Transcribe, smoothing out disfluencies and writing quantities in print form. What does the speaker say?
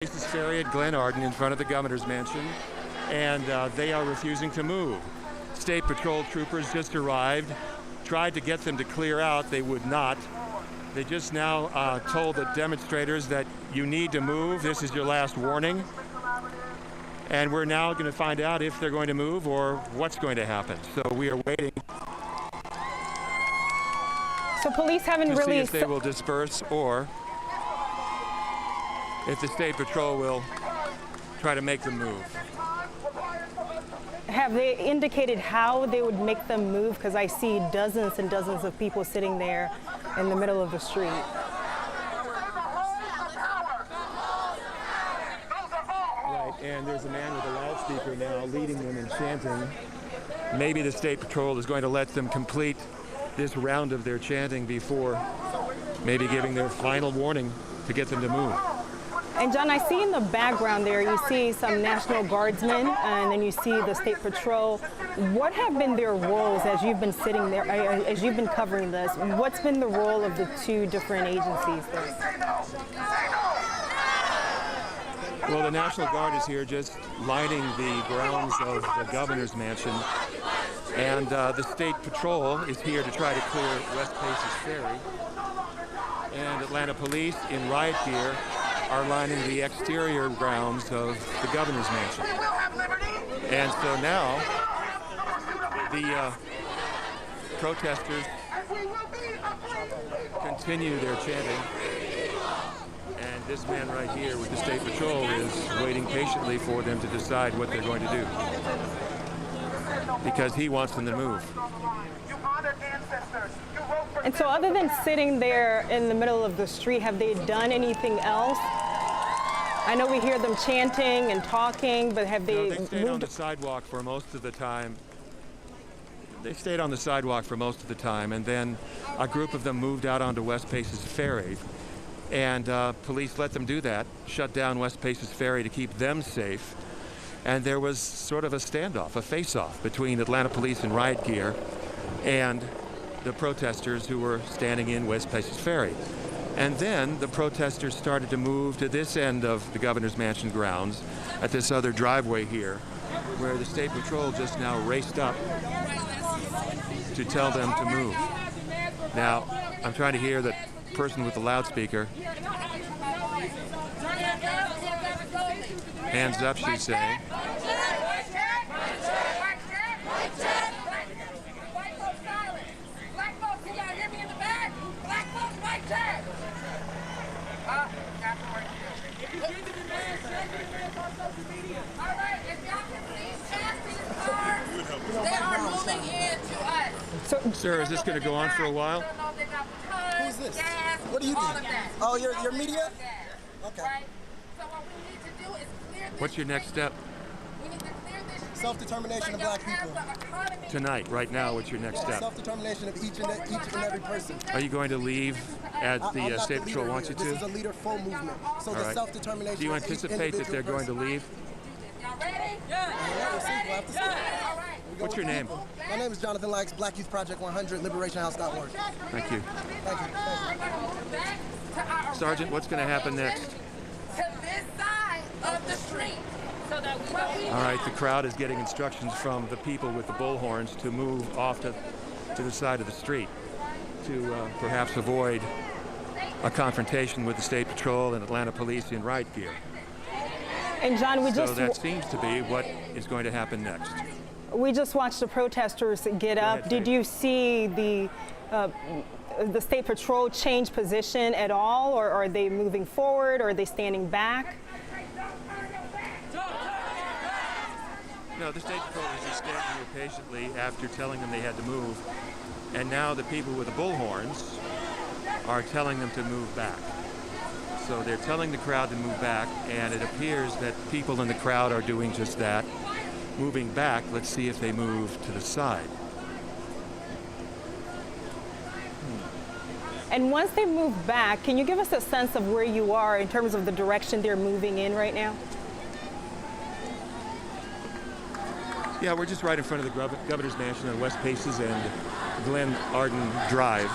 Paces Ferry at Glen Arden in front of the governor's mansion, and they are refusing to move. State Patrol troopers just arrived, tried to get them to clear out. They would not. They just now told the demonstrators that you need to move. This is your last warning. And we're now going to find out if they're going to move or what's going to happen. So we are waiting. So police haven't to really... see if they will disperse or if the State Patrol will try to make them move. Have they indicated how they would make them move? Because I see dozens and dozens of people sitting there in the middle of the street. Right, and there's a man with a loudspeaker now leading them and chanting. Maybe the State Patrol is going to let them complete this round of their chanting before maybe giving their final warning to get them to move. And John, I see in the background there, you see some National Guardsmen, and then you see the State Patrol. What have been their roles as you've been sitting there, as you've been covering this? What's been the role of the two different agencies there? Well, the National Guard is here just lining the grounds of the governor's mansion, and the State Patrol is here to try to clear West Paces Ferry. And Atlanta police in riot gear are lining the exterior grounds of the governor's mansion. And so now the protesters continue their chanting. And this man right here with the State Patrol is waiting patiently for them to decide what they're going to do, because he wants them to move. And so other than sitting there in the middle of the street, have they done anything else? I know we hear them chanting and talking, but have they they stayed on the sidewalk for most of the time. They stayed on the sidewalk for most of the time, and then a group of them moved out onto West Paces Ferry, and police let them do that, shut down West Paces Ferry to keep them safe, and there was sort of a standoff, a face-off between Atlanta police in riot gear and the protesters who were standing in West Paces Ferry. And then the protesters started to move to this end of the governor's mansion grounds at this other driveway here, where the State Patrol just now raced up to tell them to move. Now, I'm trying to hear the person with the loudspeaker. Hands up, she's saying. They are moving into us. So, Sir, is this going to go on for a while? Who's this? What do you do? Oh, you're media? Okay. Right? So what we need to do is clear this. What's your next step? We need to clear this street. Self-determination of black people. Tonight, right now, what's your next step? Self-determination of each and every person. Are you going to leave as I'm the not State the Patrol leader wants here. you This to? is a leader-full movement. So All the right. self-determination Do you of each anticipate that they're going to individual leave? Y'all ready? We'll see. We'll have to see. All right. What's your name? My name is Jonathan Likes, Black Youth Project 100, LiberationHouse.org. Thank you. Thank you. Sergeant, what's going to happen next? To this side of the street. So that we All right, the crowd is getting instructions from the people with the bullhorns to move off to the side of the street to perhaps avoid a confrontation with the State Patrol and Atlanta police in riot gear. and John, So that seems to be what is going to happen next. we just watched the protesters get up. ahead, Did Faith. you see the State Patrol change position at all, or are they moving forward, or are they standing back? No, the State Patrol is just standing here patiently after telling them they had to move. And now the people with the bullhorns are telling them to move back. So they're telling the crowd to move back, and it appears that people in the crowd are doing just that, moving back. Let's see if they move to the side. And once they move back, can you give us a sense of where you are in terms of the direction they're moving in right now? Yeah, we're just right in front of the governor's mansion on West Paces and Glen Arden Drive.